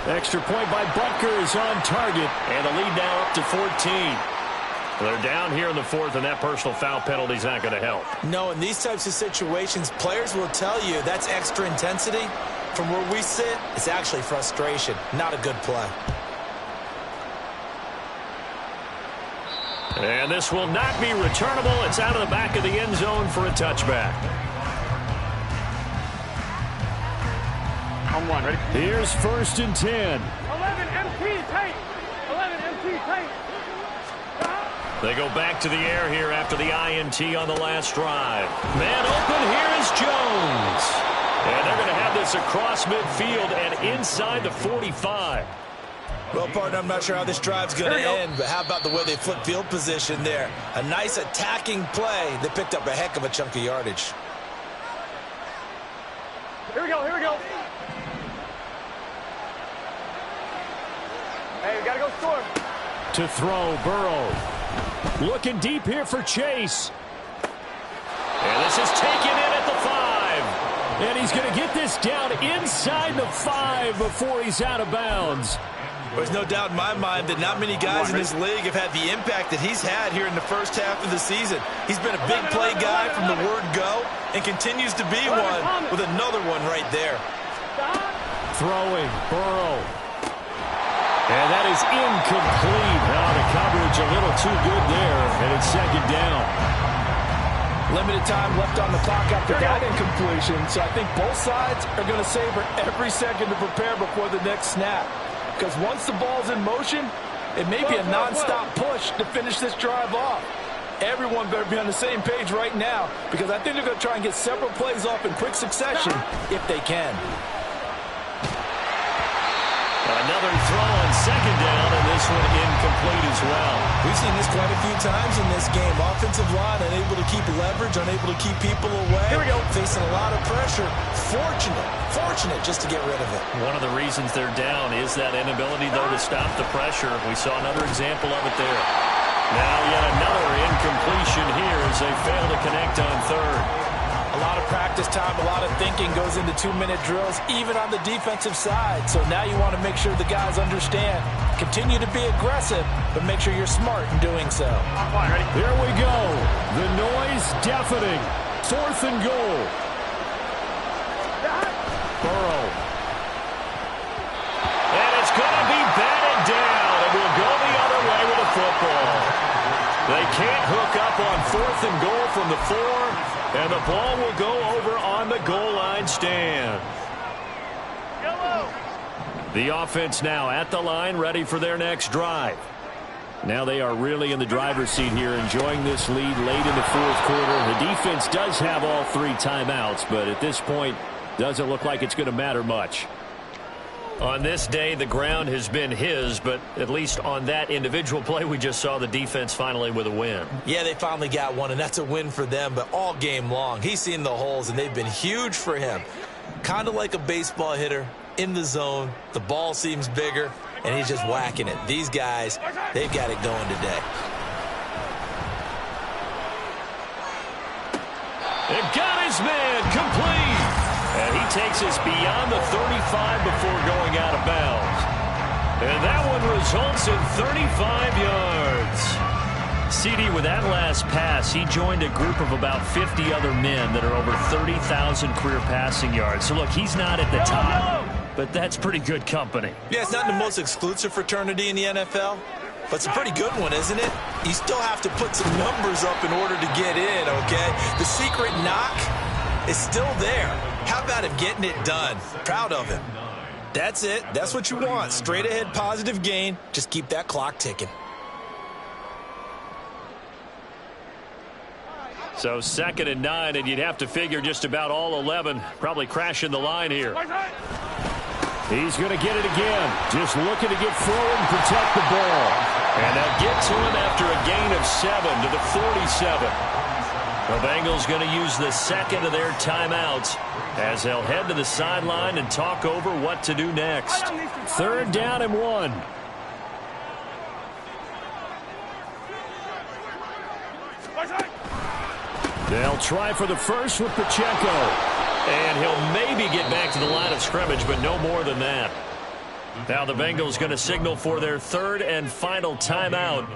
Extra point by Butker is on target, and the lead now up to 14. They're down here in the 4th, and that personal foul penalty is not going to help. No, in these types of situations, players will tell you that's extra intensity. From where we sit, it's actually frustration, not a good play. And this will not be returnable. It's out of the back of the end zone for a touchback. On 1, ready? Here's 1st and 10. 11 MT Tate. 11 MT Tate. They go back to the air here after the INT on the last drive. Man open, here is Jones. And they're going to have this across midfield and inside the 45. Well, partner, I'm not sure how this drive's going to end, but how about the way they flip field position there? A nice attacking play that picked up a heck of a chunk of yardage. Here we go, here we go. Hey, we got to go score. To throw, Burrow. Looking deep here for Chase. And this is taken in at the 5. And he's going to get this down inside the 5 before he's out of bounds. There's no doubt in my mind that not many guys in this league have had the impact that he's had here in the first half of the season. He's been a big play guy from the word go and continues to be one with another one right there. Throwing, Burrow. And that is incomplete. Now the coverage a little too good there, and it's 2nd down. Limited time left on the clock after that incompletion, so I think both sides are going to savor every second to prepare before the next snap. Because once the ball's in motion, it may be a non-stop push to finish this drive off. Everyone better be on the same page right now, because I think they're going to try and get several plays off in quick succession if they can. Another throw on 2nd down, and this one incomplete as well. We've seen this quite a few times in this game. Offensive line unable to keep leverage, unable to keep people away. Here we go. Facing a lot of pressure. Fortunate just to get rid of it. One of the reasons they're down is that inability, though, to stop the pressure. We saw another example of it there. Now yet another incompletion here as they fail to connect on 3rd. A lot of practice time, a lot of thinking goes into 2-minute drills, even on the defensive side. So now you want to make sure the guys understand. Continue to be aggressive, but make sure you're smart in doing so. Ready? Here we go. The noise deafening. 4th and goal. Burrow. And it's going to be batted down, and we'll go the other way with the football. They can't hook up on 4th and goal from the 4. And the ball will go over on the goal line stand. Yellow. The offense now at the line, ready for their next drive. Now they are really in the driver's seat here, enjoying this lead late in the fourth quarter. The defense does have all 3 timeouts, but at this point, doesn't look like it's going to matter much. On this day, the ground has been his, but at least on that individual play, we just saw the defense finally with a win. Yeah, they finally got one, and that's a win for them, but all game long, he's seen the holes, and they've been huge for him. Kind of like a baseball hitter in the zone. The ball seems bigger, and he's just whacking it. These guys, they've got it going today. They've got his man complete. And he takes us beyond the 35 before going out of bounds. And that one results in 35 yards. CD, with that last pass, he joined a group of about 50 other men that are over 30,000 career passing yards. So, look, he's not at the top, but that's pretty good company. Yeah, it's not the most exclusive fraternity in the NFL, but it's a pretty good one, isn't it? You still have to put some numbers up in order to get in, okay? The secret knock is still there. How about him getting it done? Proud of him. That's it. That's what you want. Straight ahead positive gain. Just keep that clock ticking. So 2nd and 9, and you'd have to figure just about all 11 probably crashing the line here. He's going to get it again. Just looking to get forward and protect the ball. And they'll get to him after a gain of 7 to the 47. The Bengals going to use the second of their timeouts as they'll head to the sideline and talk over what to do next. 3rd down and 1. They'll try for the first with Pacheco. And he'll maybe get back to the line of scrimmage, but no more than that. Now the Bengals going to signal for their 3rd and final timeout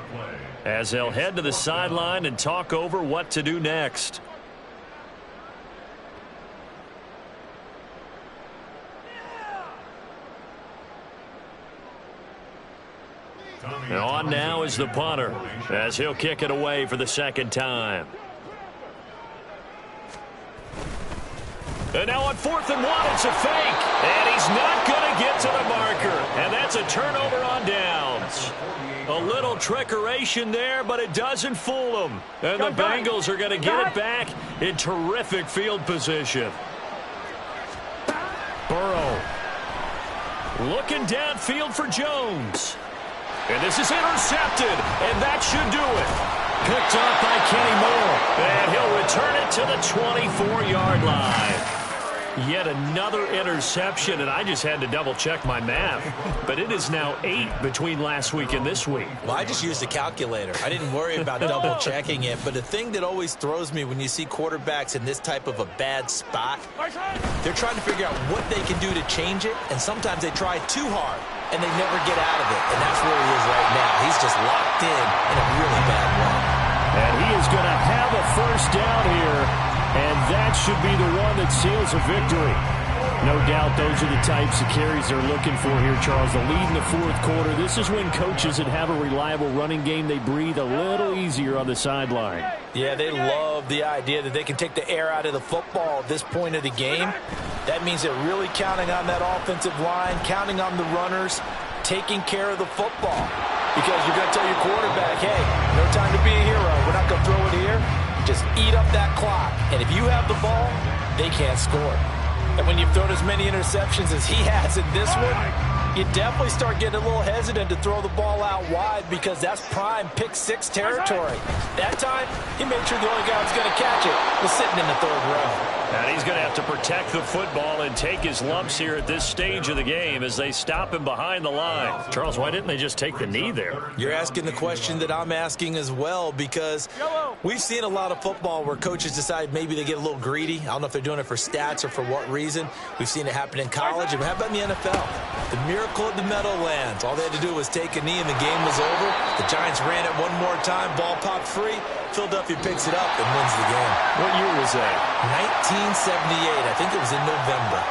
as they'll head to the sideline and talk over what to do next. And on now is the punter as he'll kick it away for the 2nd time. And now on 4th and 1, it's a fake. And he's not going to get to the marker. And that's a turnover on downs. A little trickeration there, but it doesn't fool them. And the Bengals are going to get it back in terrific field position. Burrow looking downfield for Jones. And this is intercepted, and that should do it. Picked up by Kenny Moore, and he'll return it to the 24-yard line. Yet another interception, and I just had to double-check my math. But it is now 8 between last week and this week. Well, I just used a calculator. I didn't worry about double-checking it. But the thing that always throws me when you see quarterbacks in this type of a bad spot, they're trying to figure out what they can do to change it, and sometimes they try too hard, and they never get out of it. And that's where he is right now. He's just locked in a really bad way. And he is going to have a 1st down here. And that should be the one that seals a victory. No doubt those are the types of carries they're looking for here, Charles. The lead in the 4th quarter. This is when coaches that have a reliable running game, they breathe a little easier on the sideline. Yeah, they love the idea that they can take the air out of the football at this point of the game. That means they're really counting on that offensive line, counting on the runners, taking care of the football. Because you're going to tell your quarterback, hey, no time to be a hero. We're not going to throw it here. Just eat up that clock. And if you have the ball, they can't score. And when you've thrown as many interceptions as he has in this one, you definitely start getting a little hesitant to throw the ball out wide because that's prime pick-6 territory. That time, he made sure the only guy who was going to catch it was sitting in the 3rd row. And he's going to have to protect the football and take his lumps here at this stage of the game as they stop him behind the line. Charles, why didn't they just take the knee there? You're asking the question that I'm asking as well, because we've seen a lot of football where coaches decide maybe they get a little greedy. I don't know if they're doing it for stats or for what reason. We've seen it happen in college. And how about in the NFL? The miracle of the Meadowlands. All they had to do was take a knee and the game was over. The Giants ran it one more time. Ball popped free. Philadelphia picks it up and wins the game. What year was that? 1978. I think it was in November.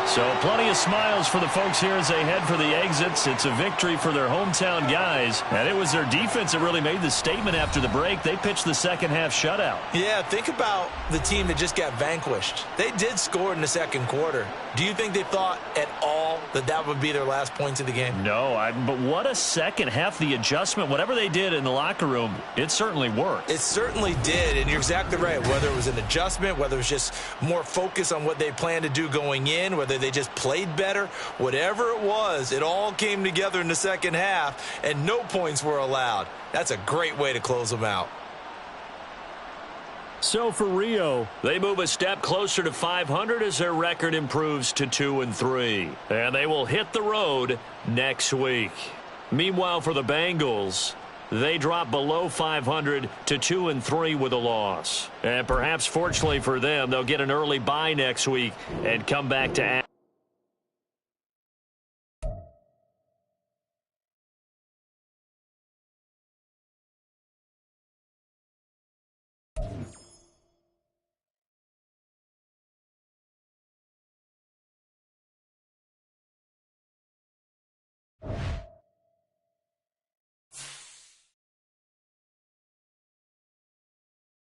So plenty of smiles for the folks here as they head for the exits. It's a victory for their hometown guys, and it was their defense that really made the statement after the break. They pitched the second half shutout. Yeah, think about the team that just got vanquished. They did score in the second quarter. Do you think they thought at all that that would be their last points of the game? No, but what a second half. The adjustment, whatever they did in the locker room, it certainly worked. It certainly did, and you're exactly right. Whether it was an adjustment, whether it was just more focus on what they planned to do going in, whether they just played better, whatever it was, it all came together in the second half, and no points were allowed. That's a great way to close them out. So for Rio, they move a step closer to 500 as their record improves to 2-3. And they will hit the road next week. Meanwhile, for the Bengals, they drop below 500 to 2-3 with a loss. And perhaps fortunately for them, they'll get an early bye next week and come back to